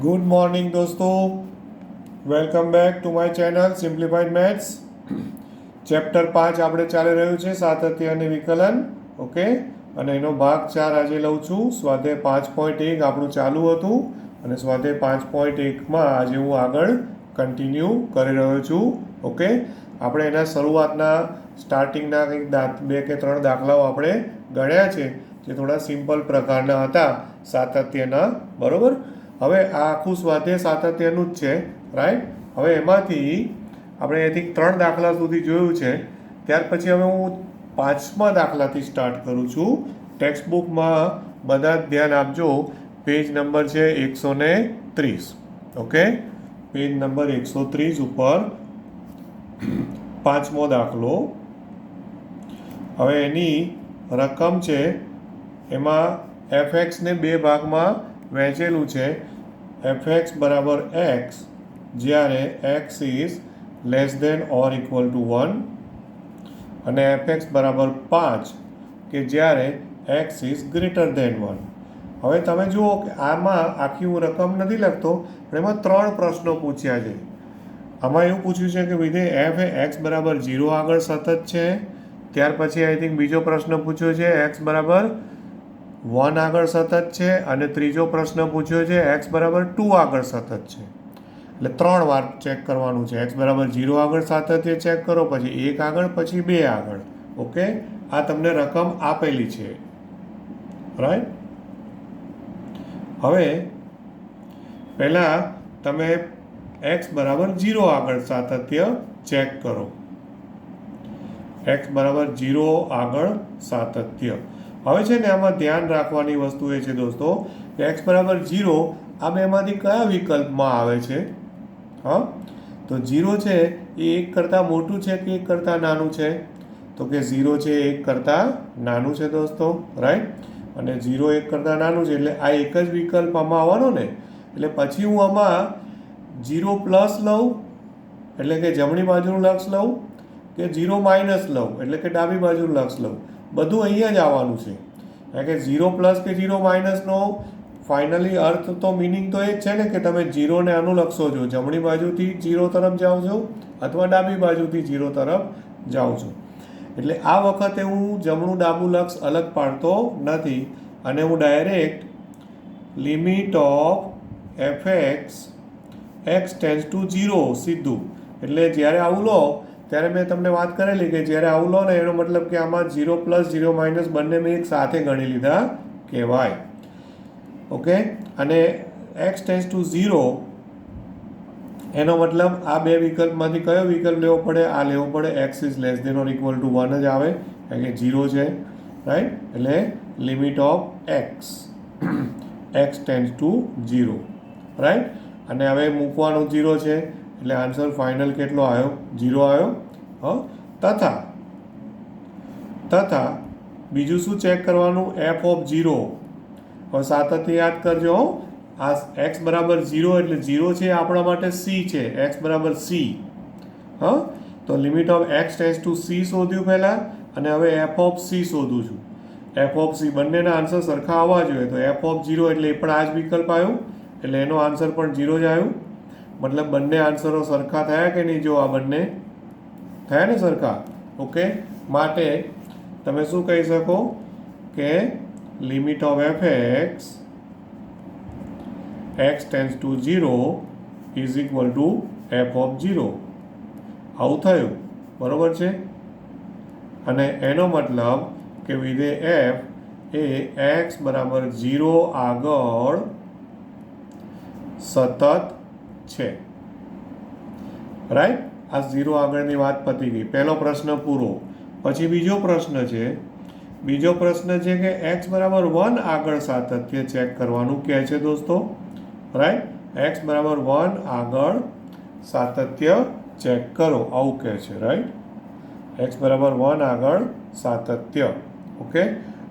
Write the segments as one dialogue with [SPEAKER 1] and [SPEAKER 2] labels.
[SPEAKER 1] Good morning દોસ્તો, welcome back to my channel simplified maths. Chapter 5 આપણે ચાલી રહ્યું છે સાતત્ય અને વિકલન. ઓકે, અને એનો ભાગ 4 આજે લઉં છું. સ્વાધ્યાય 5.1 આપણું ચાલુ હતું અને સ્વાધ્યાય 5.1માં આજે હું આગળ કન્ટિન્યુ કરી રહ્યો છું. ઓકે, આપણે એના શરૂઆતના સ્ટાર્ટિંગના કંઈક 2 કે 3 દાખલાઓ આપણે ગણ્યા છે જે થોડા સિમ્પલ પ્રકારના હતા સાતત્યના. બરાબર, હવે આ આખું સ્વાધ્યાય સાતત્યનું જ છે, રાઈટ. હવે એમાંથી આપણે અહીંથી 3 દાખલા સુધી જોયું છે. ત્યાર પછી હવે હું 5મા દાખલાથી સ્ટાર્ટ કરું છું. ટેક્સ્ટ બુકમાં બધા જ ધ્યાન આપજો. પેજ નંબર છે 130. ઓકે, પેજ નંબર 130 ઉપર 5મો દાખલો. હવે એની રકમ છે, એમાં fxને 2 ભાગમાં વહેંચેલું છે. fx બરાબર x જ્યારે x is less than or equal to 1 અને fx બરાબર 5 કે જ્યારે x ઇઝ ગ્રેટર દેન 1. હવે તમે જુઓ કે આમાં આખી હું રકમ નથી લખતો, પણ એમાં 3 પ્રશ્નો પૂછ્યા છે. આમાં એવું પૂછ્યું છે કે વિધેય f એ x બરાબર 0 આગળ સતત છે. ત્યાર પછી આઈ થિંક બીજો પ્રશ્ન પૂછ્યો છે x બરાબર 1 આગળ સતત છે, અને ત્રીજો પ્રશ્ન પૂછ્યો છે x બરાબર 2 આગળ સતત છે. એટલે 3 વાર ચેક કરવાનું છે. x બરાબર 0 આગળ સાતત્ય ચેક કરો, પછી 1 આગળ, પછી 2 આગળ. ઓકે, આ તમને રકમ આપેલી છે, રાઈટ. હવે પહેલાં તમે x બરાબર 0 આગળ સાતત્ય ચેક કરો. x બરાબર 0 આગળ સાતત્ય. હવે છે ને આમાં ધ્યાન રાખવાની વસ્તુ એ છે દોસ્તો કે x બરાબર 0 આ બેમાંથી કયા વિકલ્પમાં આવે છે? હા, તો 0 છે એ 1 કરતાં મોટું છે કે 1 કરતાં નાનું છે? તો કે 0 છે એ 1 કરતાં નાનું છે દોસ્તો, રાઈટ. અને 0 1 કરતાં નાનું છે એટલે આ એક જ વિકલ્પ આમાં આવવાનો ને. એટલે પછી હું આમાં 0 પ્લસ લઉં એટલે કે જમણી બાજુનું લક્ષ લઉં, કે 0 માઇનસ લઉં એટલે કે ડાબી બાજુનું લક્ષ લઉં. બધું અહીંયા જ આવવાનું છે. કારણ કે 0 પ્લસ કે 0 માઇનસનો ફાઇનલી અર્થ તો મિનિંગ તો એ જ છે ને કે તમે 0ને અનુલક્ષો છો, જમણી બાજુથી 0 તરફ જાઓ છો અથવા ડાબી બાજુથી 0 તરફ જાઓ છો. એટલે આ વખતે હું જમણું ડાબું લક્ષ અલગ પાડતો નથી અને હું direct limit of fx x tends to 0 સીધું. એટલે જ્યારે આવું લો ત્યારે મેં તમને વાત કરેલી કે જ્યારે આવું લો ને એનો મતલબ કે આમાં 0 પ્લસ 0 માઇનસ બંને મેં એક સાથે ગણી લીધા કહેવાય. ઓકે, અને x ટેન્સ ટુ 0 એનો મતલબ આ બે વિકલ્પમાંથી કયો વિકલ્પ લેવો પડે? આ લેવો પડે. x is less than or equal to 1 જ આવે કારણ કે 0 છે, રાઈટ. એટલે limit of x x tends to 0, right. અને હવે મૂકવાનું 0 છે એટલે આન્સર ફાઇનલ કેટલો આવ્યો? 0 આવ્યો. તથા બીજું શું ચેક કરવાનું? f of 0. હવે સાતત્ય યાદ કરજો. આ x બરાબર 0 એટલે 0 છે આપણા માટે c છે, x બરાબર c. તો limit of x tends two c શોધ્યું પહેલાં, અને હવે f ઓફ c શોધું છું. f ઓફ c બંનેના આન્સર સરખા આવવા જોઈએ. તો f ઓફ 0 એટલે એ પણ આ જ વિકલ્પ આવ્યો એટલે એનો આન્સર પણ 0 જ આવ્યો. મતલબ બંને આન્સરો સરખા થયા કે નહીં? જો આ બંને થયા ને સરખા. ઓકે, માટે તમે શું કહી શકો કે limit of fx x tends to 0 is equal to f of 0. આવું થયું, બરાબર છે. અને એનો મતલબ કે વિધેય f એ x બરાબર 0 આગળ સતત છે, રાઈટ. આ 0 આગળની વાત પતી ગઈ. પહેલો પ્રશ્ન પૂરો. પછી બીજો પ્રશ્ન છે. બીજો પ્રશ્ન છે કે x બરાબર 1 આગળ સાતત્ય ચેક કરવાનું કહે છે દોસ્તો, રાઈટ. x બરાબર 1 આગળ સાતત્ય ચેક કરો આવું કહે છે, રાઈટ. x બરાબર 1 આગળ સાતત્ય. ઓકે,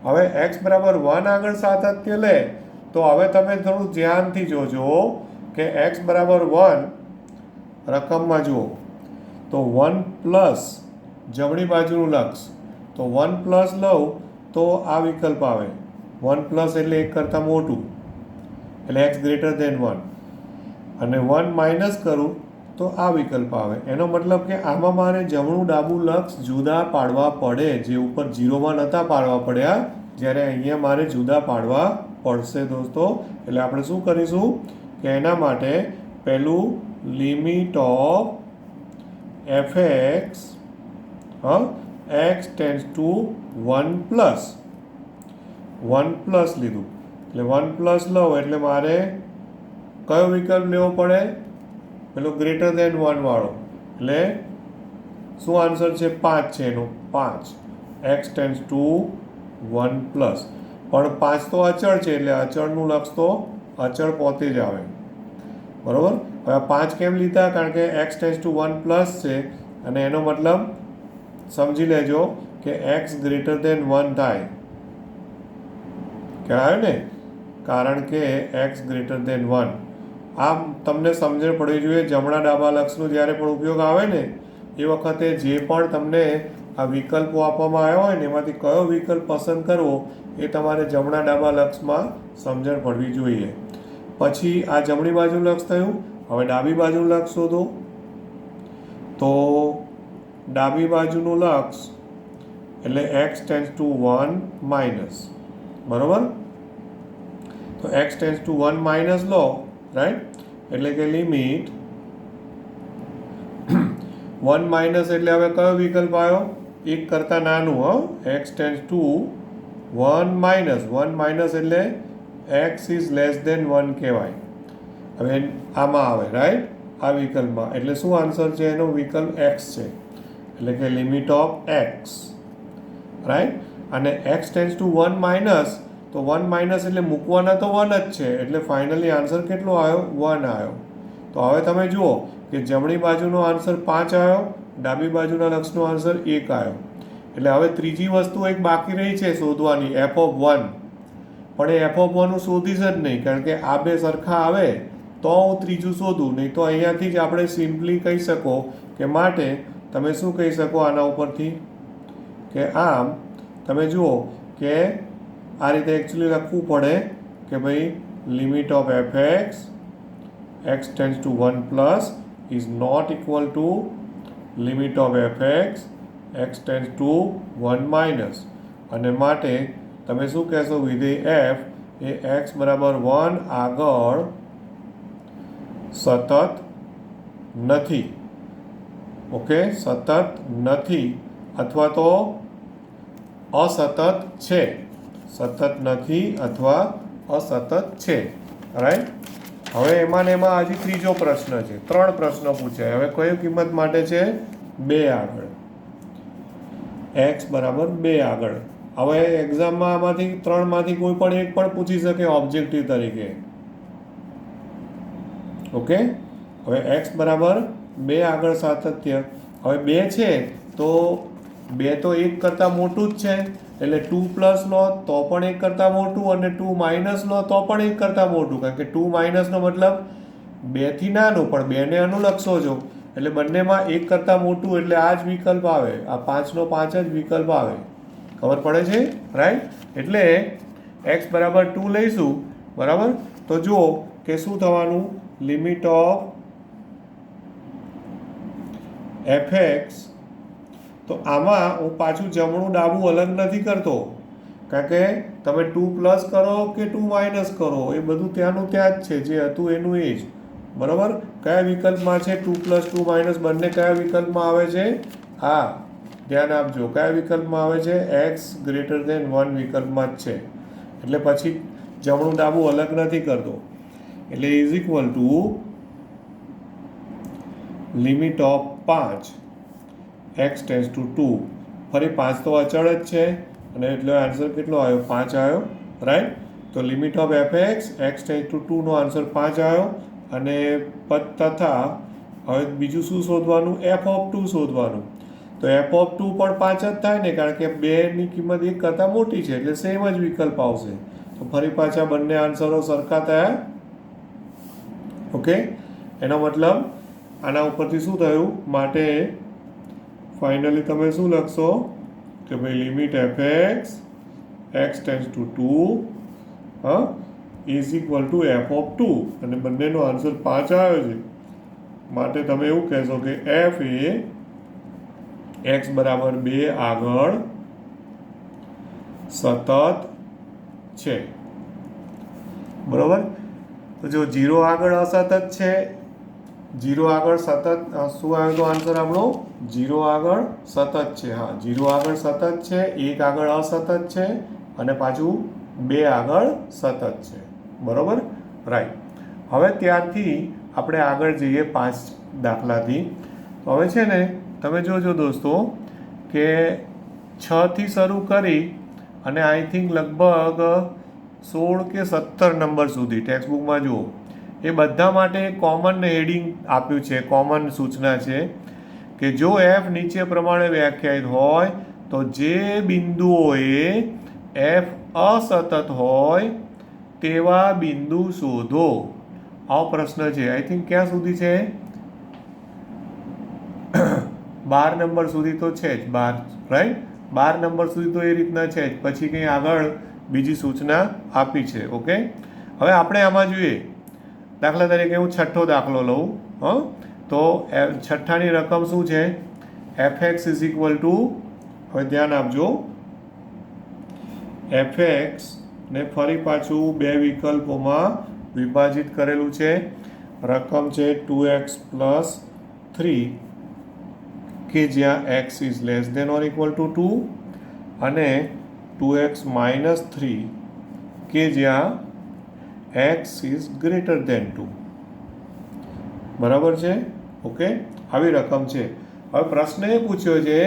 [SPEAKER 1] હવે x બરાબર 1 આગળ સાતત્ય લે તો હવે તમે થોડું ધ્યાનથી જોજો કે x બરાબર 1 રકમમાં જુઓ તો 1 પ્લસ જમણી બાજુનું લક્ષ, તો 1 પ્લસ લઉં તો આ વિકલ્પ આવે. 1 પ્લસ એટલે 1 કરતાં મોટું એટલે x ગ્રેટર દેન 1. અને 1 માઇનસ કરું તો આ વિકલ્પ આવે. એનો મતલબ કે આમાં મારે જમણું ડાબું લક્ષ જુદા પાડવા પડે, જે ઉપર 0માં નહોતા પાડવા પડ્યા, જ્યારે અહીંયા મારે જુદા પાડવા પડશે દોસ્તો. એટલે આપણે શું કરીશું કે એના માટે પહેલું limit of fx x tends to 1 plus લીધું. એટલે 1 પ્લસ લઉં એટલે મારે કયો વિકલ્પ લેવો પડે? પેલો ગ્રેટર દેન 1 વાળો. એટલે શું આન્સર છે? 5 છે એનો. 5 x ટેન્ડ્સ ટુ 1 પ્લસ. પણ 5 તો અચળ છે એટલે અચળનું લક્ષ તો અચળ પોતે જ આવે. બરોબર. હવે 5 કેમ લીધા? કારણ કે x ટેન્ડ્સ ટુ 1 પ્લસ છે અને એનો મતલબ સમજી લેજો કે x ગ્રેટર દેન 1 થાય. ખ્યાલ આવ્યો ને? કારણ કે x ગ્રેટર દેન 1. આમ તમને સમજણ પડવી જોઈએ. જમણા ડાબા લક્ષનો જ્યારે પણ ઉપયોગ આવે ને એ વખતે જે પણ તમને આ વિકલ્પો આપવામાં આવ્યા હોય ને એમાંથી કયો વિકલ્પ પસંદ કરવો એ તમારે જમણા ડાબા લક્ષમાં સમજણ પડવી જોઈએ. પછી આ જમણી બાજુનું લક્ષ થયું. હવે ડાબી બાજુનું લક્ષ શોધો. તો ડાબી બાજુનું લક્ષ એટલે x ટેન્ડ્સ ટુ 1 માઇનસ. બરોબર. તો x ટેન્ડ્સ ટુ 1 માઇનસ લો, રાઈટ? એટલે કે લિમિટ 1 માઇનસ એટલે હવે કયો વિકલ્પ આવ્યો? એક કરતાં નાનું. x tends to 1 minus. 1 minus એટલે x ઇઝ લેસ દેન 1 કહેવાય. હવે આમાં આવે, રાઈટ? આ વિકલ્પમાં. એટલે શું આન્સર છે એનો? વિકલ્પ x છે. એટલે કે લિમિટ ઓફ x, રાઈટ? અને x ટેન્ડ્સ ટુ 1 માઇનસ, તો 1 માઇનસ એટલે મૂકવાના તો 1 જ છે. એટલે ફાઇનલી આન્સર કેટલો આવ્યો? 1 આવ્યો. તો હવે તમે જુઓ કે જમણી બાજુનો આન્સર 5 આવ્યો, ડાબી બાજુના લક્ષનો આન્સર 1 આવ્યો. એટલે હવે ત્રીજી વસ્તુ એક બાકી રહી છે શોધવાની, f ઓફ 1. પણ એ f ઓફ 1 હું શોધીશ જ નહીં, કારણ કે આ બે સરખા આવે તો હું ત્રીજું શોધું. નહીં તો અહીંયાથી જ આપણે સિમ્પલી કહી શકો કે માટે તમે શું કહી શકો આના ઉપરથી કે આમ તમે જુઓ કે આ રીતે એકચ્યુઅલી લખવું પડે કે ભાઈ limit of fx x tends to 1 plus is not equal to limit of fx x tends to 1 minus. અને માટે તમે શું કહેશો? વિધેય f એ x બરાબર 1 આગળ સતત નથી. ઓકે, સતત નથી અથવા તો અસતત છે. સતત નથી અથવા અસતત છે, રાઈટ? હવે એમાં ને એમાં હજી ત્રીજો પ્રશ્ન છે. 3 પ્રશ્નો પૂછાય. હવે કઈ કિંમત માટે છે? 2 આગળ. x બરાબર 2 આગળ. હવે એક્ઝામમાં આમાંથી 3 માંથી કોઈ પણ એક પણ પૂછી શકે ઓબ્જેક્ટિવ તરીકે. ઓકે. હવે x બરાબર 2 આગળ સાતત્ય. હવે 2 છે તો 2 તો 1 કરતાં મોટું જ છે. એટલે 2 પ્લસ લો તો પણ 1 કરતાં મોટું, અને 2 માઇનસ લો તો પણ 1 કરતાં મોટું. કારણ કે 2 માઇનસનો મતલબ 2 થી નાનું, પણ 2 ને અનુલક્ષો છો એટલે બંનેમાં 1 કરતાં મોટું. એટલે આ જ વિકલ્પ આવે. આ 5 નો 5 જ વિકલ્પ આવે. ખબર પડે છે, રાઈટ? એટલે x બરાબર 2 લઈશું. બરાબર. તો જુઓ કે શું થવાનું? Limit of fx. તો આમાં હું પાછું જમણું ડાબું અલગ નથી કરતો, કારણ કે તમે 2 પ્લસ કરો કે 2 માઇનસ કરો એ બધું ત્યાંનું ત્યાં જ છે, જે હતું એનું એ જ. બરાબર. કયા વિકલ્પમાં છે? 2 પ્લસ 2 માઇનસ બંને કયા વિકલ્પમાં આવે છે? હા, ધ્યાન આપજો. કયા વિકલ્પમાં આવે છે? x ગ્રેટર દેન 1 વિકલ્પમાં જ છે. એટલે પછી જમણું ડાબું અલગ નથી કરતો. એટલે is equal to limit of 5 x tends to 2. ફરી 5 તો અચળ જ છે અને એટલે આન્સર કેટલો આવ્યો? 5 આવ્યો, રાઈટ? તો limit of fx x tends to 2 નો આન્સર 5 આવ્યો. અને તથા હવે બીજું શું શોધવાનું? f ઓફ 2 શોધવાનું. તો f ઓફ 2 પણ 5 જ થાય ને, કારણ કે 2 ની કિંમત 1 કરતાં મોટી છે એટલે સેમ જ વિકલ્પ આવશે. તો ફરી પાછા બંને આન્સરો સરખા થયા. ઓકે. એનો મતલબ આના ઉપરથી શું થયું? માટે ફાઇનલી તમે શું લખશો કે ભાઈ limit fx x tends to 2 is equal to f of 2 અને બંનેનો આન્સર 5 આવ્યો છે માટે તમે એવું કહેશો કે એફ એ એક્સ બરાબર 2 આગળ સતત છે. બરાબર. તો જો 0 આગળ અસતત છે, 0 આગળ સતત શું આવ્યો તો આન્સર આપણો 0 આગળ સતત છે. હા, 0 આગળ સતત છે, 1 આગળ અસતત છે અને પાછું 2 આગળ સતત છે. બરાબર, રાઈટ. હવે ત્યારથી આપણે આગળ જઈએ 5 દાખલાથી. તો હવે છે ને તમે જોજો દોસ્તો કે 6 થી શરૂ કરી અને આઈ થિંક લગભગ 16 કે 17 નંબર સુધી ટેક્સ્ટ બુકમાં જુઓ, એ બધા માટે કોમન હેડિંગ આપ્યું છે, કોમન સૂચના છે કે જો એફ નીચે પ્રમાણે વ્યાખ્યાયિત હોય તો જે બિંદુઓએ એફ અસતત હોય તેવા બિંદુ શોધો. આવો પ્રશ્ન છે. આઈ થિંક ક્યાં સુધી છે? 12 નંબર સુધી તો છે જ. 12, રાઈટ? 12 નંબર સુધી તો એ રીતના છે જ. પછી કંઈ આગળ બીજી સૂચના આપી છે. ઓકે, હવે આપણે આમાં જોઈએ. દાખલા તરીકે હું છઠ્ઠો દાખલો લઉં. તો છઠ્ઠાની રકમ શું છે? F x is equal to, હવે ધ્યાન આપજો, એફ એક્સ ને ફરી પાછું બે વિકલ્પોમાં વિભાજિત કરેલું છે. રકમ છે 2x પ્લસ 3 કે જ્યાં x is less than or equal to 2 અને 2x માઇનસ 3 કે જ્યાં x ઇઝ ગ્રેટર દેન 2. બરાબર છે? ઓકે, આવી રકમ છે. હવે પ્રશ્ન એ પૂછ્યો છે,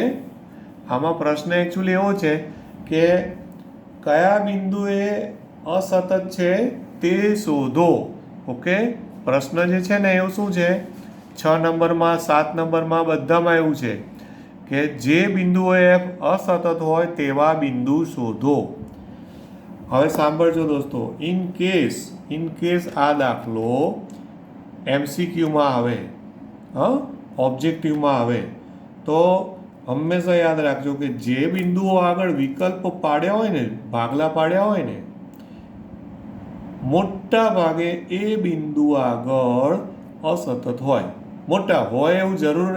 [SPEAKER 1] આમાં પ્રશ્ન એકચ્યુઅલી એવો છે કે કયા બિંદુએ અસતત છે તે શોધો. ઓકે, પ્રશ્ન જે છે ને એવું શું છે, 6 નંબરમાં 7 નંબરમાં બધામાં એવું છે કે જે બિંદુઓ એફ અસતત હોય તેવા બિંદુ શોધો. હવે સાંભળજો દોસ્તો, ઇન કેસ આ દાખલો એમસીક્યુમાં આવે, ઓબ્જેક્ટિવમાં આવે, તો હંમેશા યાદ રાખજો કે જે બિંદુઓ આગળ વિકલ્પ પાડ્યા હોય ને, ભાગલા પાડ્યા હોય ને, મોટા ભાગે એ બિંદુ આગળ અસતત હોય. મોટા હોય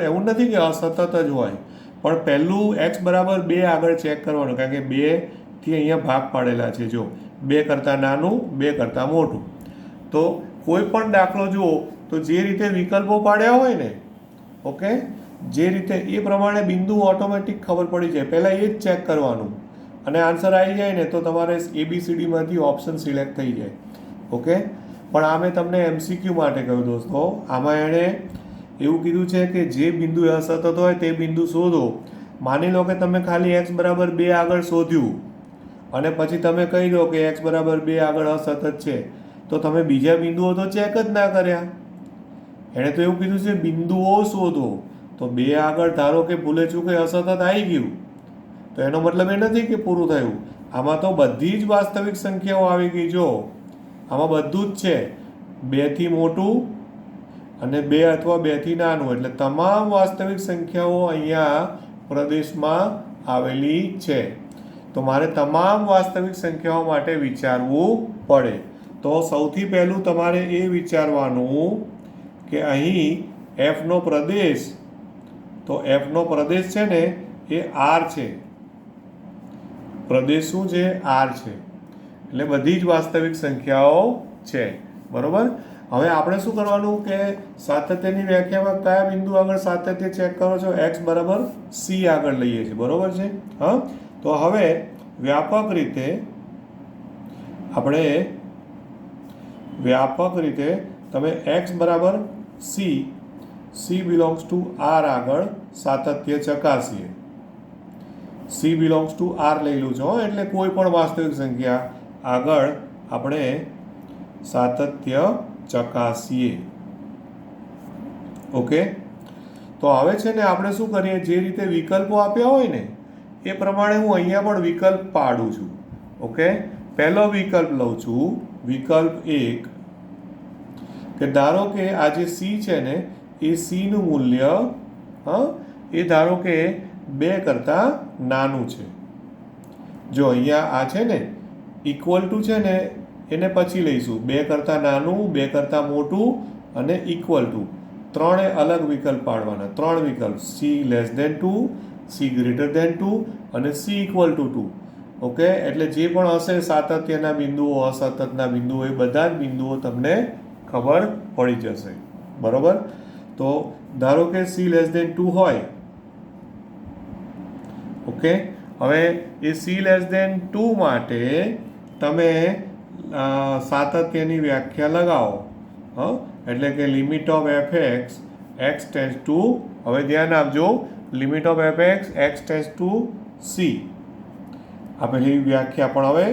[SPEAKER 1] એવું નથી કે અસતત જ હોય, પણ પહેલું x બરાબર 2 આગળ ચેક કરવાનું, કારણ કે 2 થી અહીંયા ભાગ પાડેલા છે. જો 2 કરતાં નાનું, 2 કરતાં મોટું. તો કોઈ પણ દાખલો જુઓ તો જે રીતે વિકલ્પો પાડ્યા હોય ને, ઓકે, જે રીતે એ પ્રમાણે બિંદુ ઓટોમેટિક ખબર પડી જાય. પહેલાં એ જ ચેક કરવાનું અને આન્સર આવી જાય ને તો તમારે ABCDમાંથી ઓપ્શન સિલેક્ટ થઈ જાય. ઓકે, પણ આ મેં તમને MCQ માટે કહ્યું દોસ્તો. આમાં એણે એવું કીધું છે કે જે બિંદુ અસતત હોય તે બિંદુ શોધો. માની લો કે તમે ખાલી x બરાબર 2 આગળ શોધ્યું અને પછી તમે કહી દો કે x બરાબર 2 આગળ અસતત છે, તો તમે બીજા બિંદુઓ તો ચેક જ ના કર્યા. એણે તો એવું કીધું છે બિંદુઓ શોધો. તો 2 આગળ ધારો કે ભૂલે ચૂકે અસતત આવી ગયું, તો એનો મતલબ એ નથી કે પૂરું થયું. આમાં તો બધી જ વાસ્તવિક સંખ્યાઓ આવી ગઈ. જો આમાં બધું જ છે, 2 થી મોટું અને 2 અથવા 2 થી નાનું, એટલે તમામ વાસ્તવિક સંખ્યાઓ અહીંયા પ્રદેશમાં આવેલી છે. તો મારે તમામ વાસ્તવિક સંખ્યાઓ માટે વિચારવું પડે. તો સૌથી પહેલું તમારે એ વિચારવાનું કે અહીં એફનો પ્રદેશ, તો એફનો પ્રદેશ છે ને એ આર છે. પ્રદેશ શું છે? આર છે. એટલે બધી જ વાસ્તવિક સંખ્યાઓ છે. બરોબર. હવે આપણે શું કરવાનું કે સાતત્યની વ્યાખ્યામાં કયા બિંદુ આગળ સાતત્ય ચેક કરો છો? x બરાબર c આગળ લઈએ છીએ. બરોબર છે? હા, તો હવે વ્યાપક રીતે તમે x બરાબર c બિલોંગ્સ ટુ r આગળ સાતત્ય ચકાસીએ. c બિલોંગ્સ ટુ r લઈ લઉં છું, એટલે કોઈ પણ વાસ્તવિક સંખ્યા આગળ આપણે સાતત્ય ચકાસીએ. ઓકે, તો હવે છે ને આપણે શું કરીએ, જે રીતે વિકલ્પો આપ્યા હોય ને એ પ્રમાણે હું અહીંયા પણ વિકલ્પ પાડું છું. ઓકે, પહેલો વિકલ્પ લઉં છું, વિકલ્પ 1, કે ધારો કે આ જે c છે ને એ c નું મૂલ્ય એ ધારો કે 2 કરતાં નાનું છે. જો અહીંયા આ છે ને ઇક્વલ ટુ છે ને એને પછી લઈશું. 2 કરતાં નાનું, 2 કરતાં મોટું અને ઇક્વલ ટુ. ત્રણે અલગ વિકલ્પ પાડવાના. 3 વિકલ્પ, c less than 2, c greater than 2 અને c ઇક્વલ ટુ 2. ઓકે, એટલે જે પણ હશે સાતત્યના બિંદુઓ, અસતતના બિંદુઓ, એ બધા જ બિંદુઓ તમને ખબર પડી જશે. બરોબર? તો ધારો કે c લેસ ધેન 2 હોય. ઓકે, હવે એ c લેસ ધેન 2 માટે તમે સાતત્યની વ્યાખ્યા લગાવો. એટલે કે limit of fx x tends two, હવે ધ્યાન આપજો, limit of fx x tends two c આપેલી વ્યાખ્યા. પણ હવે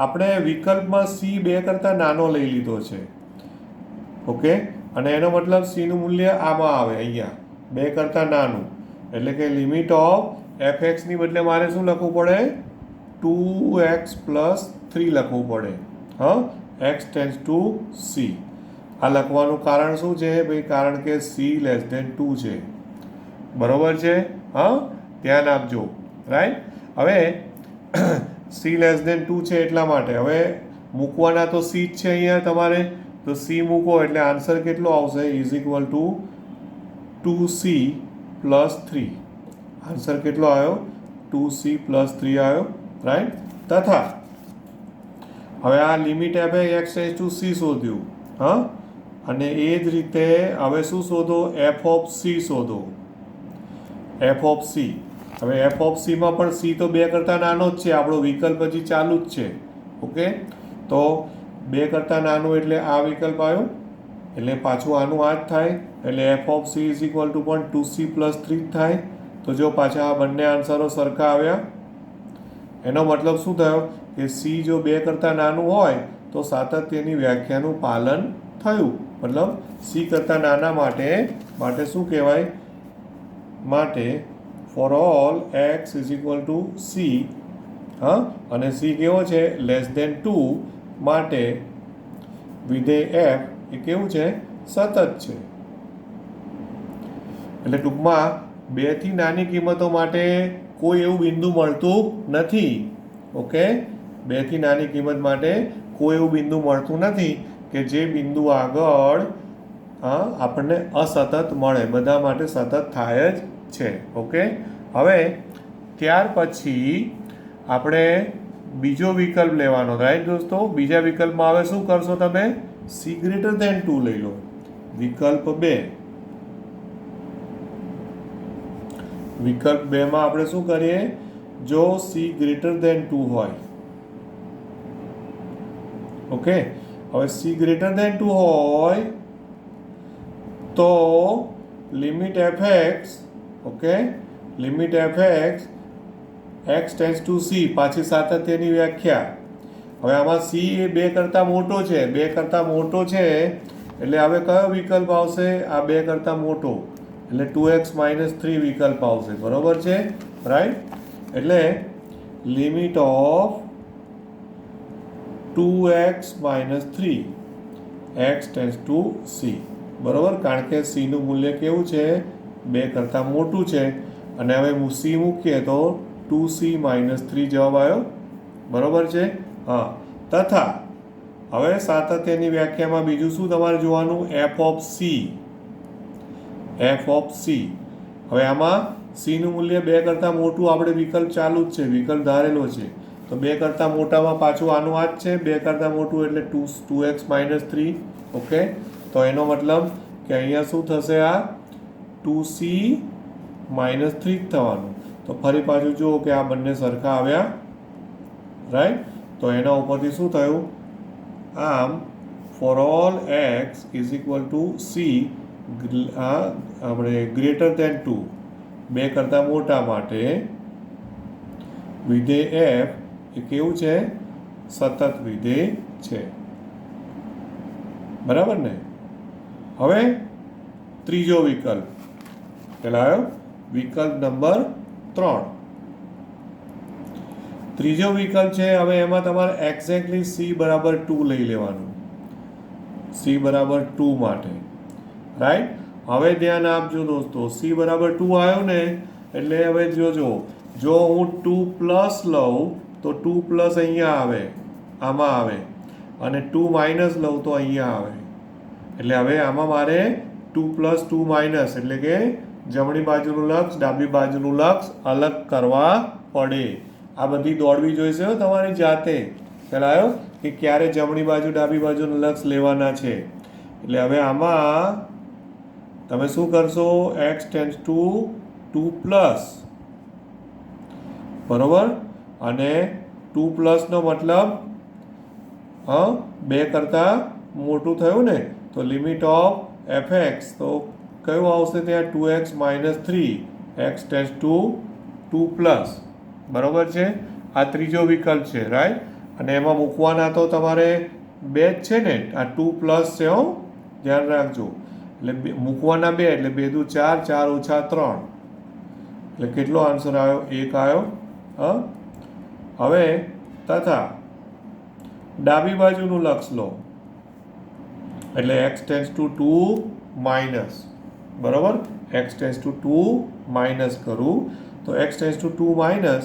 [SPEAKER 1] આપણે વિકલ્પમાં c 2 કરતાં નાનો લઈ લીધો છે. ઓકે, અને એનો મતલબ c નું મૂલ્ય આમાં આવે, અહીંયા 2 કરતાં નાનું. એટલે કે લિમિટ ઓફ fx ની બદલે મારે શું લખવું પડે? 2x પ્લસ 3 લખવું પડે. x tends two c. આ લખવાનું કારણ શું છે ભાઈ? કારણ કે c લેસ ધેન 2 છે. બરોબર છે? ધ્યાન આપજો. રાઈટ? હવે c લેસ ધેન 2 છે એટલા માટે હવે મૂકવાના તો c જ છે અહીંયા તમારે. તો c મૂકો એટલે આન્સર કેટલો આવશે? Is equal to 2c plus 3. Answer કેટલો આવ્યો? 2c પ્લસ 3 આવ્યો. રાઈટ? તથા હવે આ limit f x tends two c શોધ્યું. અને એ જ રીતે હવે શું શોધો? f ઓફ c શોધો. f of c. હવે f ઓફ c માં પણ c તો 2 કરતાં નાનો જ છે. આપણો વિકલ્પ હજી ચાલુ જ છે. ઓકે, તો 2 કરતાં નાનું એટલે આ વિકલ્પ આવ્યો, એટલે પાછું આનું આ જ થાય. એટલે f of c is equal to પણ 2c પ્લસ 3 થાય. તો જો પાછા આ બંને આન્સરો સરખા આવ્યા. એનો મતલબ શું થયો? કે c જો 2 કરતાં નાનું હોય તો સાતત્યની વ્યાખ્યાનું પાલન થયું. મતલબ c કરતાં નાના માટે શું કહેવાય? માટે for all x is equal to c. અને c કેવો છે? લેસ ધેન 2 માટે વિધેય f એ કેવું છે? સતત છે. એટલે ટૂંકમાં 2 થી નાની કિંમતો માટે કોઈ એવું બિંદુ મળતું નથી. ઓકે, 2 થી નાની કિંમત માટે કોઈ એવું બિંદુ મળતું નથી કે જે બિંદુ આગળ આપણને અસતત મળે. બધા માટે સતત થાય જ છે. ઓકે, હવે ત્યાર પછી આપણે બીજો વિકલ્પ લેવાનો. રાઈટ દોસ્તો? બીજા વિકલ્પમાં હવે શું કરશો તમે? c ગ્રેટર ધેન 2 લઈ લો. વિકલ્પ 2. વિકલ્પ 2 માં આપણે શું કરીએ? જો c ગ્રેટર ધેન 2 હોય. ઓકે, હવે c ગ્રેટર ધેન 2 હોય તો limit fx, okay, limit fx x tends two c, પાછી સાતત્યની વ્યાખ્યા. હવે આમાં c એ 2 કરતાં મોટો છે. 2 કરતાં મોટો છે એટલે હવે કયો વિકલ્પ આવશે? આ 2 કરતાં મોટો, એટલે 2x માઇનસ 3 વિકલ્પ આવશે. બરોબર છે? રાઈટ? એટલે limit of 2x minus 3 x tends two c. બરોબર? કારણ કે c નું મૂલ્ય કેવું છે? 2 કરતાં મોટું છે. અને હવે c મૂકીએ તો 2c માઇનસ 3 જવાબ આવ્યો. બરોબર છે? તથા હવે સાતત્યની વ્યાખ્યામાં બીજું શું તમારે જોવાનું? f of c. f of c. હવે આમાં c નું મૂલ્ય 2 કરતાં મોટું, આપણે વિકલ્પ ચાલુ જ છે, વિકલ્પ ધારેલો છે. તો 2 કરતાં મોટામાં પાછું આનું આ જ છે. 2 કરતાં મોટું એટલે 2x માઇનસ 3. ઓકે, તો એનો મતલબ કે અહીંયા શું થશે? આ 2c માઇનસ 3 થવાનું. તો ફરી પાછું જુઓ કે આ બંને સરખા આવ્યા. રાઈટ? તો એના ઉપરથી શું થયું? આમ for all x is equal to c આપણે ગ્રેટર ધેન 2, 2 કરતાં મોટા માટે વિધેય f એ કેવું છે? સતત વિધેય છે. બરાબર ને? હવે ત્રીજો વિકલ્પ પેલા આવ્યો, વિકલ્પ નંબર 3. ત્રીજો વિકલ્પ છે. હવે એમાં તમારે એક્ઝેક્ટલી c બરાબર 2 લઈ લેવાનું. c બરાબર 2 માટે. રાઈટ? હવે ધ્યાન આપજો દોસ્તો, c બરાબર 2 આવ્યો ને એટલે હવે જોજો, જો હું 2 પ્લસ લઉં તો 2 પ્લસ અહીંયા આવે, આમાં આવે. અને 2 માઇનસ લઉં તો અહીંયા આવે. એટલે હવે આમાં મારે 2 પ્લસ 2 માઇનસ એટલે કે જમણી બાજુનું લક્ષ ડાબી બાજુનું લક્ષ અલગ કરવા પડે. આ બધી દોડવી જોઈશે તમારી જાતે. ખ્યાલ આવ્યો કે ક્યારે જમણી બાજુ ડાબી બાજુનું લક્ષ લેવાના છે. એટલે હવે આમાં તમે શું કરશો? x ટેન્ડ્સ ટુ 2 પ્લસ, બરોબર, અને 2 પ્લસનો મતલબ 2 કરતાં મોટું થયું ને, તો લિમિટ ઓફ fx તો કયું આવશે ત્યાં? 2x minus 3 x tends to 2 plus, બરોબર છે. આ ત્રીજો વિકલ્પ છે, રાઈટ. અને એમાં મૂકવાના તો તમારે બે જ છે ને, આ 2 પ્લસ છે, ધ્યાન રાખજો. એટલે મૂકવાના 2 એટલે 2 દુ 4, 4 ઓછા 3 એટલે કેટલો આન્સર આવ્યો? 1 આવ્યો. હવે તથા ડાબી બાજુનું લક્ષ લો એટલે x ટેન્ડ્સ ટુ 2 માઇનસ, બરોબર. x ટેન્ડ્સ ટુ 2 માઇનસ કરું તો x ટેન્ડ્સ ટુ 2 માઇનસ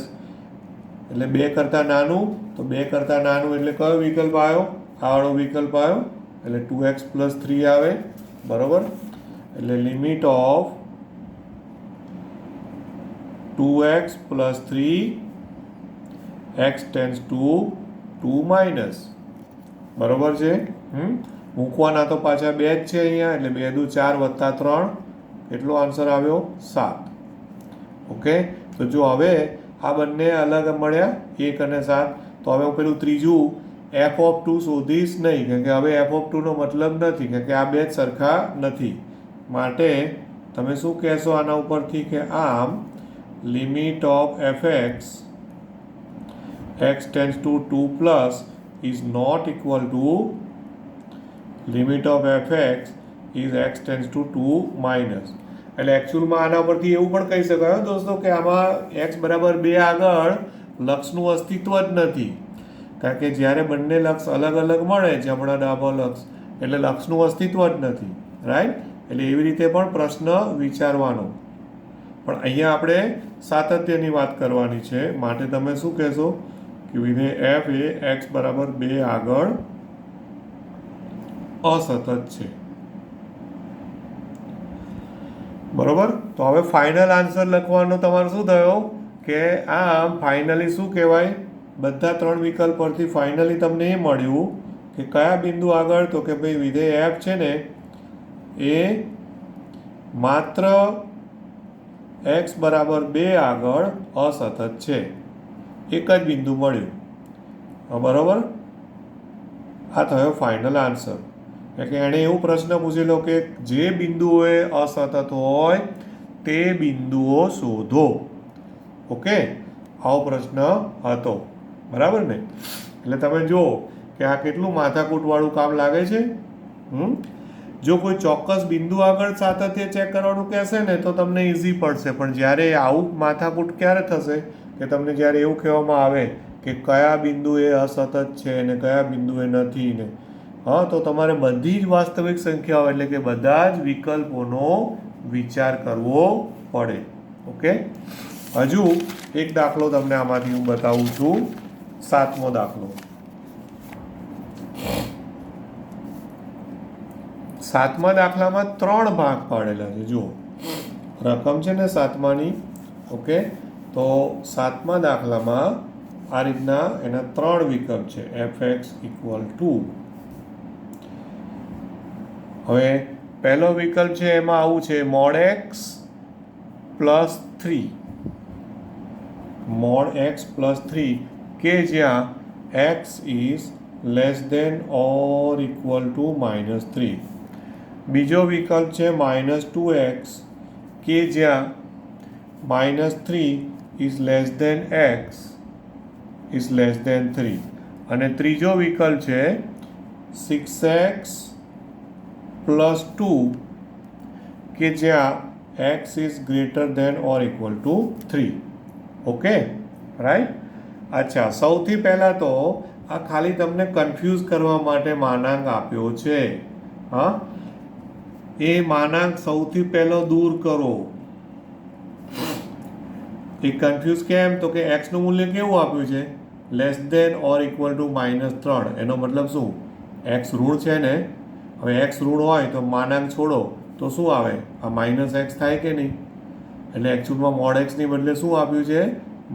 [SPEAKER 1] એટલે 2 કરતાં નાનું, તો 2 કરતાં નાનું એટલે કયો વિકલ્પ આવ્યો? આ વાળો વિકલ્પ આવ્યો. એટલે 2x પ્લસ 3 આવે, બરોબર. એટલે limit of 2x plus 3 x tends to 2 minus, બરોબર છે. મૂકવાના તો પાછા 2 જ છે અહીંયા એટલે 2 દુ 4 વત્તા 3 કેટલો આન્સર આવ્યો? 7. ઓકે. તો જો હવે આ બંને અલગ મળ્યા 1 અને 7. તો હવે હું પેલું ત્રીજું f(2) શોધીશ નહીં, કારણ કે હવે f(2) નો મતલબ નથી, કારણ કે આ બે જ સરખા નથી. માટે તમે શું કહેશો આના ઉપરથી? કે આમ limit of fx x tends to 2 plus is not equal to limit of fx is x tends to 2 minus. એટલે એકચ્યુઅલમાં આના પરથી એવું પણ કહી શકાય દોસ્તો કે આમાં x બરાબર 2 આગળ લક્ષનું અસ્તિત્વ જ નથી, કારણ કે જ્યારે બંને લક્ષ અલગ અલગ મળે જમણા ડાબા લક્ષ એટલે લક્ષનું અસ્તિત્વ જ નથી, રાઈટ. એટલે એવી રીતે પણ પ્રશ્ન વિચારવાનો. પણ અહીંયા આપણે સાતત્યની વાત કરવાની છે, માટે તમે શું કહેશો? કે વિધેય f એ x બરાબર 2 આગળ અસતત છે, બરોબર. તો હવે ફાઇનલ આન્સર લખવાનો તમારો શું થયો? કે આમ ફાઇનલી શું કહેવાય? બધા 3 વિકલ્પ પરથી ફાઇનલી તમને એ મળ્યું કે કયા બિંદુ આગળ? તો કે ભાઈ વિધેય f છે ને એ માત્ર x બરાબર 2 આગળ અસતત છે. એક જ બિંદુ મળ્યું, બરોબર. આ થયો ફાઇનલ આન્સર. એટલે એણે એવું પ્રશ્ન પૂછેલો કે જે બિંદુઓએ અસતત હોય તે બિંદુઓ શોધો. ઓકે, આવો પ્રશ્ન હતો, બરાબર ને. એટલે તમે જુઓ કે આ કેટલું માથાકૂટવાળું કામ લાગે છે. જો કોઈ ચોક્કસ બિંદુ આગળ સાતત્ય ચેક કરવાનું કહેશે ને તો તમને ઇઝી પડશે, પણ જ્યારે આવું માથાકૂટ ક્યારે થશે? કે તમને જ્યારે એવું કહેવામાં આવે કે કયા બિંદુએ અસતત છે અને કયા બિંદુએ નથી ને, તો તમારે બધી જ વાસ્તવિક સંખ્યાઓ એટલે કે બધા જ વિકલ્પોનો વિચાર કરવો પડે. ઓકે. હજુ એક દાખલો તમને આમાંથી હું બતાવું છું. 7મો દાખલો. 7મા દાખલામાં 3 ભાગ પાડેલા છે. જુઓ, રકમ છે ને 7માની. ઓકે. તો 7મા દાખલામાં આ રીતના એના 3 વિકલ્પ છે. fx ઇક્વલ ટુ, હવે પહેલો વિકલ્પ છે એમાં આવું છે mod x plus 3, mod x plus 3 કે જ્યાં x is less than or equal to -3. બીજો વિકલ્પ છે -2x કે જ્યાં -3 is less than x is less than 3. અને ત્રીજો વિકલ્પ છે 6x પ્લસ 2 કે જ્યાં x is greater than or equal to 3. Okay, right. અચ્છા, સૌથી પહેલાં તો આ ખાલી તમને કન્ફ્યુઝ કરવા માટે માનાંક આપ્યો છે. એ માનાંક સૌથી પહેલો દૂર કરો. એ કન્ફ્યુઝ કેમ? તો કે x નું મૂલ્ય કેવું આપ્યું છે? Less than or equal to -3. એનો મતલબ શું? એક્સ ઋણ છે ને, હવે એક્સ ઋણ હોય તો માનાંક છોડો તો શું આવે? આ માઇનસ એક્સ થાય કે નહીં? એટલે એકચ્યુઅલમાં મોડ એક્સની બદલે શું આપ્યું છે?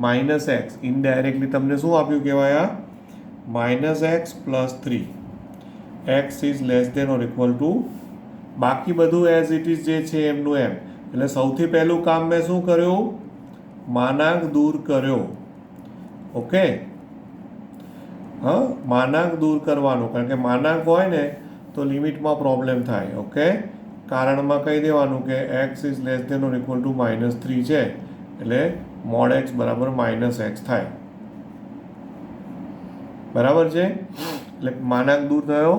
[SPEAKER 1] Minus x. ઇનડાયરેક્ટલી તમને શું આપ્યું કહેવાય? આ minus x plus 3. X is less than or equal to, બાકી બધું એઝ ઇટ ઇઝ જે છે એમનું એમ. એટલે સૌથી પહેલું કામ મેં શું કર્યું? માનાંક દૂર કર્યો. ઓકે, હા, માનાંક દૂર કરવાનું, કારણ કે માનાંક હોય ને તો લિમિટમાં પ્રોબ્લેમ થાય. ઓકે, કારણમાં કહી દેવાનું કે x is less than or equal to -3 છે, એટલે મોડ એક્સ બરાબર -x થાય. બરાબર છે? એટલે માનાંક દૂર થયો.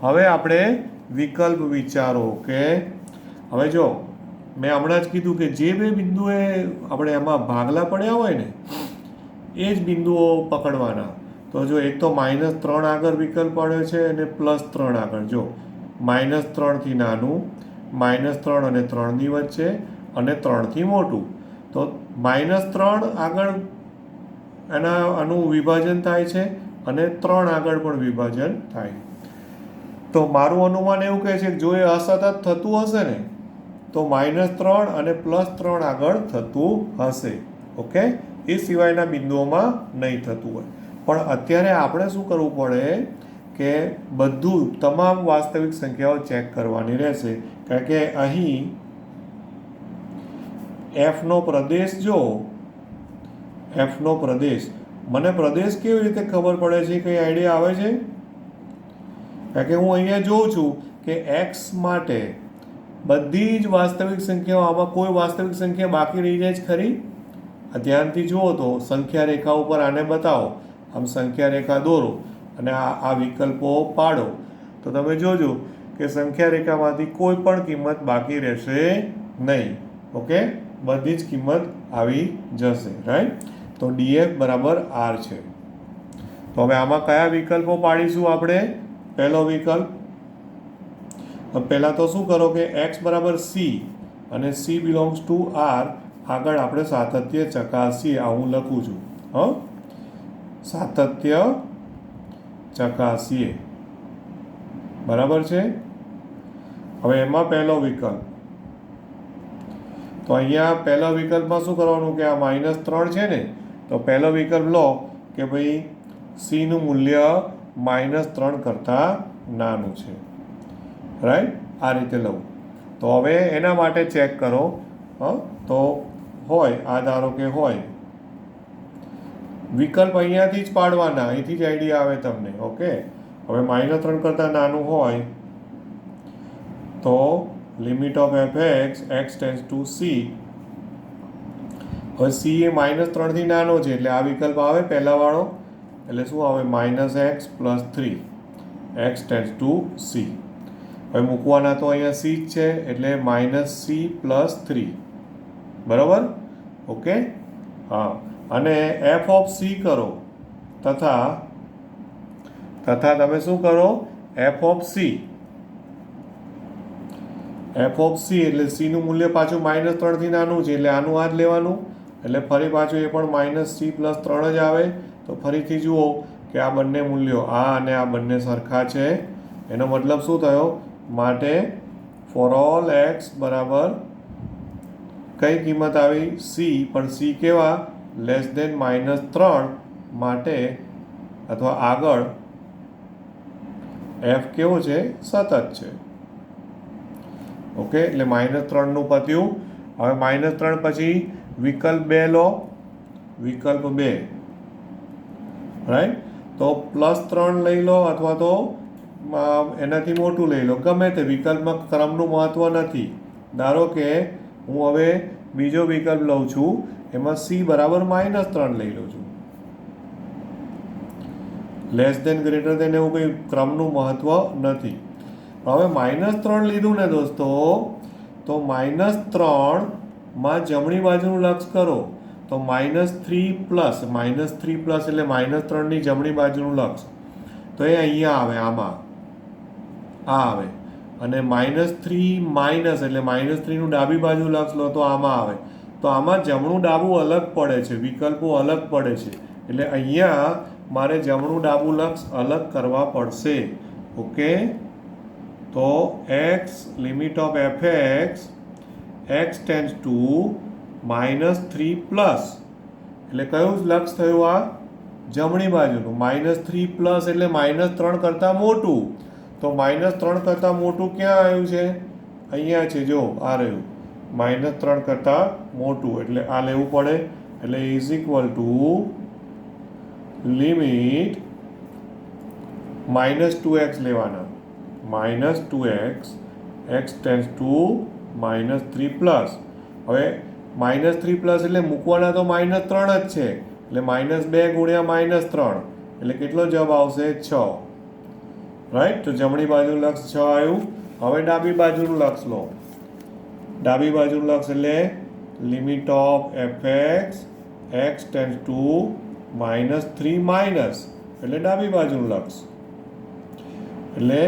[SPEAKER 1] હવે આપણે વિકલ્પ વિચારો. કે હવે જો મેં હમણાં જ કીધું કે જે બે બિંદુએ આપણે એમાં ભાગલા પડ્યા હોય ને એ જ બિંદુઓ પકડવાના. તો જો એક તો -3 આગળ વિકલ્પ પડ્યો છે અને +3 આગળ. જો -3 થી નાનું, -3 અને 3 ની વચ્ચે, અને 3 થી મોટું. તો -3 આગળ આનું વિભાજન થાય છે અને 3 આગળ પણ વિભાજન થાય. તો મારું અનુમાન એવું કહે છે કે જો એ અસતત થતું હશે ને તો -3 અને +3 આગળ થતું હશે. ઓકે, એ સિવાયના બિંદુઓમાં નહીં થતું હોય. પણ અત્યારે આપણે શું કરવું પડે કે બધું તમામ વાસ્તવિક સંખ્યાઓ ચેક કરવાની રહેશે. કારણ કે અહીં એફનો પ્રદેશ, જો એફનો પ્રદેશ, મને પ્રદેશ કેવી રીતે ખબર પડે છે? કઈ આઈડિયા આવે છે? કારણ કે હું અહીંયા જોઉં છું કે એક્સ માટે બધી જ વાસ્તવિક સંખ્યાઓ, આમાં કોઈ વાસ્તવિક સંખ્યા બાકી રહી જાય છે ખરી? ધ્યાનથી જુઓ તો સંખ્યા રેખા ઉપર આને બતાવો, આમ સંખ્યા રેખા દોરો અને આ વિકલ્પો પાડો તો તમે જોજો કે સંખ્યા રેખામાંથી કોઈ પણ કિંમત બાકી રહેશે નહીં. ઓકે, બધી જ કિંમત આવી જશે. રાઈટ? તો ડીએફ બરાબર આર છે. તો હવે આમાં કયા વિકલ્પો પાડીશું આપણે? પહેલો વિકલ્પ, પહેલાં તો શું કરો કે એક્સ બરાબર સી અને સી બિલોંગ્સ ટુ આર આગળ આપણે સાતત્ય ચકાસીએ. આ હું લખું છું. સાતત્ય ચકાસીએ. બરાબર છે? હવે એમાં પહેલો વિકલ્પ, તો અહીંયા પહેલા વિકલ્પમાં શું કરવાનું કે આ -3 છે ને, તો પહેલો વિકલ્પ લો કે ભાઈ સી નું મૂલ્ય -3 કરતાં નાનું છે. રાઈટ? આ રીતે લઉં. તો હવે એના માટે ચેક કરો. તો હોય, આ ધારો કે હોય, વિકલ્પ અહીંયાથી જ પાડવાના, અહીંથી જ આઈડિયા આવે તમને. ઓકે, હવે -3 કરતાં નાનું હોય તો limit of fx x tends two c. હવે c એ -3 થી નાનો છે એટલે આ વિકલ્પ આવે પહેલા વાળો, એટલે શું આવે? -x + 3 x tends two c. હવે મૂકવાના તો અહીંયા c જ છે એટલે -c + 3. બરાબર? ઓકે, હા. અને f ઓફ c કરો તથા તમે શું કરો? f ઓફ c એટલે c નું મૂલ્ય પાછું -3 થી નાનું છે એટલે આનું આ જ લેવાનું. એટલે ફરી પાછું એ પણ -c + 3 જ આવે. તો ફરીથી જુઓ કે આ બંને મૂલ્યો, આ અને આ બંને સરખા છે. એનો મતલબ શું થયો? માટે ફોર ઓલ એક્સ બરાબર કઈ કિંમત આવી? c. પણ c કેવા? લેસ દેન -3 માટે અથવા આગળ f કેવો છે? સતત છે. ઓકે, એટલે -3 નું પત્યું. હવે -3 પછી વિકલ્પ 2 લો. વિકલ્પ 2, રાઈટ? તો +3 લઈ લો અથવા તો એનાથી મોટું લઈ લો, ગમે તે. વિકલ્પમાં ક્રમનું મહત્વ નથી. ધારો કે હું હવે બીજો વિકલ્પ લઉં છું, એમાં c બરાબર -3 લઈ લઉં છું. લેસ દેન ગ્રેટર દેન એવું કંઈ ક્રમનું મહત્વ નથી. હવે -3 લીધું ને દોસ્તો, તો -3 માં જમણી બાજુનું લક્ષ કરો તો -3 પ્લસ એટલે -3 ની જમણી બાજુનું લક્ષ, તો એ અહીંયા આવે, આમાં આ આવે. અને -3 એટલે -3 નું ડાબી બાજુ લક્ષ લો તો આમાં આવે. તો આમાં જમણું ડાબું અલગ પડે છે, વિકલ્પો અલગ પડે છે. એટલે અહીંયા મારે જમણું ડાબું લક્ષ અલગ કરવા પડશે. ઓકે, તો x limit of fx x tends two -3 plus, એટલે કયું લક્ષ થયું? આ જમણી બાજુનું. -3 પ્લસ એટલે -3 કરતાં મોટું. તો -3 કરતાં મોટું ક્યાં આવ્યું છે? અહીંયા છે, જો આ રહ્યું -3 કરતાં મોટું, એટલે આ લેવું પડે. એટલે is equal to limit -2x લેવાના. -2x x tends two -3 plus. હવે -3 પ્લસ એટલે મૂકવાના તો -3 જ છે, એટલે -2 ગુણ્યા -3 એટલે કેટલો જવાબ આવશે? 6. રાઈટ. તો જમણી બાજુનું લક્ષ 6 આવ્યું. હવે ડાબી બાજુનું લક્ષ લો. ડાબી બાજુનું લક્ષ એટલે limit of fx x tends two -3 minus, એટલે ડાબી બાજુનું લક્ષ, એટલે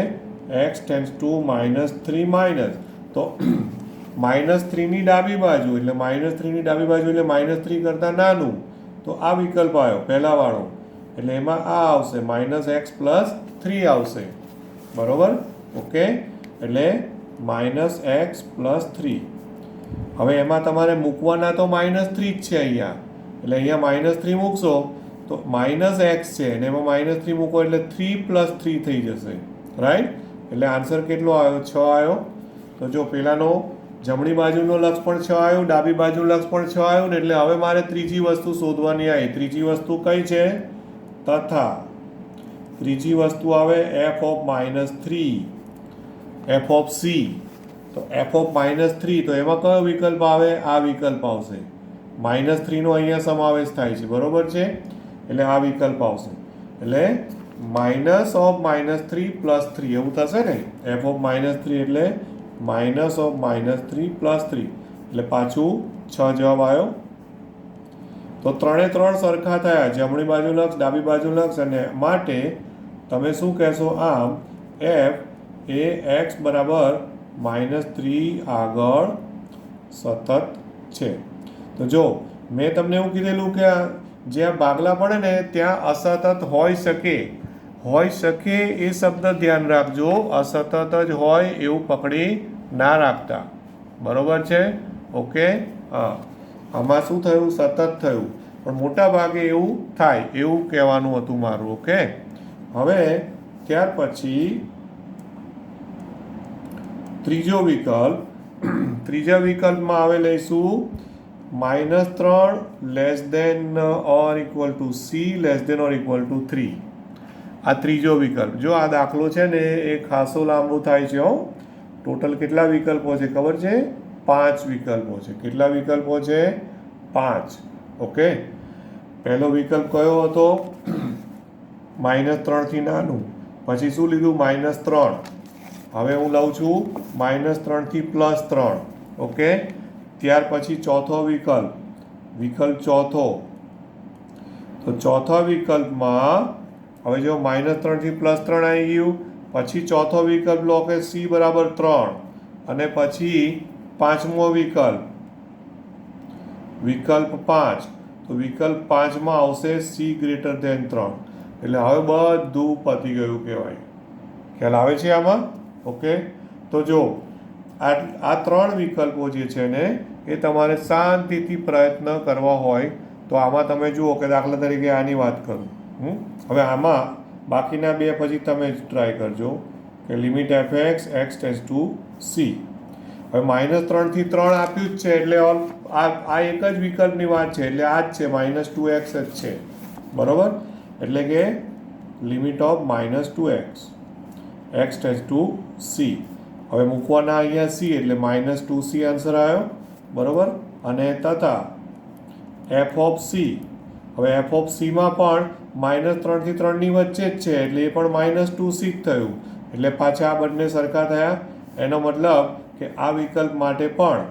[SPEAKER 1] x ટેન્સ ટુ -3 માઇનસ. તો -3 ની ડાબી બાજુ એટલે -3 ની ડાબી બાજુ એટલે -3 કરતાં નાનું, તો આ વિકલ્પ આવ્યો પહેલા વાળો, એટલે એમાં આ આવશે -x પ્લસ 3 આવશે. બરોબર. ઓકે, એટલે -x પ્લસ 3. હવે એમાં તમારે મૂકવાના તો -3 જ છે અહીંયા, એટલે અહીંયા -3 મૂકશો તો -x છે અને એમાં -3 મૂકો એટલે 3 પ્લસ 3 થઈ જશે. રાઈટ. એટલે આન્સર કેટલો આવ્યો? 6 આવ્યો. તો જો પેલાનો જમણી બાજુનો લક્ષ પણ 6 આવ્યો, ડાબી બાજુનું લક્ષ પણ 6 આવ્યું ને, એટલે હવે મારે ત્રીજી વસ્તુ શોધવાની આવી. ત્રીજી વસ્તુ કઈ છે? તથા. ત્રીજી વસ્તુ આવે f of -3, f of c. તો f ઓફ -3, તો એમાં કયો વિકલ્પ આવે? આ વિકલ્પ આવશે. -3 નો અહીંયા સમાવેશ થાય છે, બરોબર છે, એટલે આ વિકલ્પ આવશે. એટલે માઇનસ ઓફ -3 પ્લસ 3 એવું થશે ને. f ઓફ -3 એટલે માઇનસ ઓફ -3 પ્લસ 3, એટલે પાછું 6 જવાબ આવ્યો. તો 3 સરખા થયા, જમણી બાજુ લક્ષ, ડાબી બાજુ લક્ષ, અને માટે તમે શું કહેશો? આમ f એ x બરાબર -3 આગળ સતત છે. તો જો મેં તમને એવું કીધેલું કે જ્યાં ભાગલા પડે ને ત્યાં અસતત હોઈ શકે. હોઈ શકે એ શબ્દ ધ્યાન રાખજો, અસતત જ હોય એવું પકડી ના રાખતા. બરોબર છે. ઓકે. હા, આમાં શું થયું? સતત થયું, પણ મોટા ભાગે એવું થાય એવું કહેવાનું હતું મારું. ઓકે. હવે ત્યાર પછી ત્રીજો વિકલ્પ. ત્રીજા વિકલ્પમાં આવે લઈશું -3 less than or equal to c less than or equal to 3. આ ત્રીજો વિકલ્પ. જો આ દાખલો છે ને એ ખાસો લાંબુ થાય છે. ટોટલ કેટલા વિકલ્પો છે ખબર છે? 5 વિકલ્પો છે. કેટલા વિકલ્પો છે? 5. ઓકે. પહેલો વિકલ્પ કયો હતો? -3 થી નાનું. પછી શું લીધું? -3. હવે હું લઉં છું -3 થી +3. ઓકે. ત્યાર પછી ચોથો વિકલ્પ, વિકલ્પ ચોથો. તો ચોથા વિકલ્પમાં હવે જો -3 થી +3 આવી ગયું. પછી ચોથો વિકલ્પ લો કે c બરાબર 3, અને પછી પાંચમો વિકલ્પ, વિકલ્પ 5. તો વિકલ્પ 5માં આવશે c ગ્રેટર ધેન 3. એટલે હવે બધું પતી ગયું કહેવાય. ખ્યાલ આવે છે આમાં? ઓકે. તો જો આ 3 વિકલ્પો જે છે ને એ તમારે શાંતિથી પ્રયત્ન કરવા હોય તો આમાં તમે જુઓ કે દાખલા તરીકે આની વાત કરું. હવે આમાં બાકીના બે પછી તમે જ ટ્રાય કરજો કે limit fx x tends two c. હવે -3 થી 3 આપ્યું જ છે, એટલે આ એક જ વિકલ્પની વાત છે, એટલે આ જ છે, -2x જ છે. બરોબર. એટલે કે limit of -2x x tends two c. હવે મૂકવાના અહીંયા c, એટલે -2c આન્સર આવ્યો. બરોબર. અને તથા f ઓફ c. હવે f ઓફ c માં પણ -3 થી 3 ની વચ્ચે જ છે, એટલે એ પણ -2c જ થયું. એટલે પાછા આ બંને સરખા થયા. એનો મતલબ કે આ વિકલ્પ માટે પણ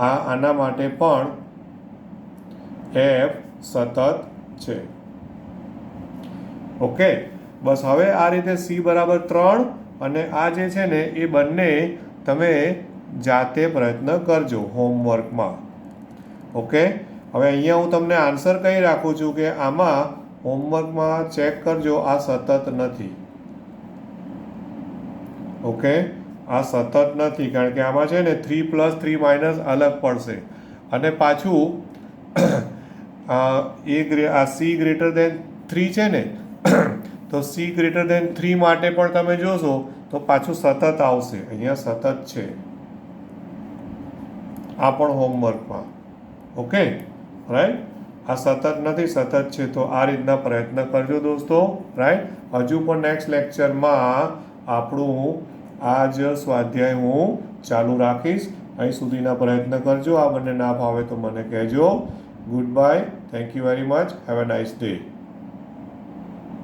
[SPEAKER 1] આના માટે પણ f સતત છે. ઓકે. બસ હવે આ રીતે c બરાબર 3 અને આ જે છે ને એ બંને તમે જાતે પ્રયત્ન કરજો હોમવર્કમાં. ઓકે. હવે અહીંયા હું તમને આન્સર કહી રાખું છું કે આમાં હોમવર્કમાં ચેક કરજો, આ સતત નથી. ઓકે, આ સતત નથી કારણ કે આમાં છે ને 3 + 3 માઇનસ અલગ પડશે. અને પાછું આ સી ગ્રેટર દેન 3 છે ને તો સી ગ્રેટર દેન 3 માટે પણ તમે જોશો તો પાછું સતત આવશે. અહીંયા સતત છે, આ પણ હોમવર્કમાં. ઓકે રાઈટ, આ સતત નથી, સતત છે. તો આ રીતના પ્રયત્ન કરજો દોસ્તો. રાઈટ, હજુ પણ નેક્સ્ટ લેક્ચરમાં આપણું આ જ સ્વાધ્યાય હું ચાલુ રાખીશ. અહીં સુધીના પ્રયત્ન કરજો. આ બંને ના ફાવે તો મને કહેજો. Good bye, thank you very much, have a nice day.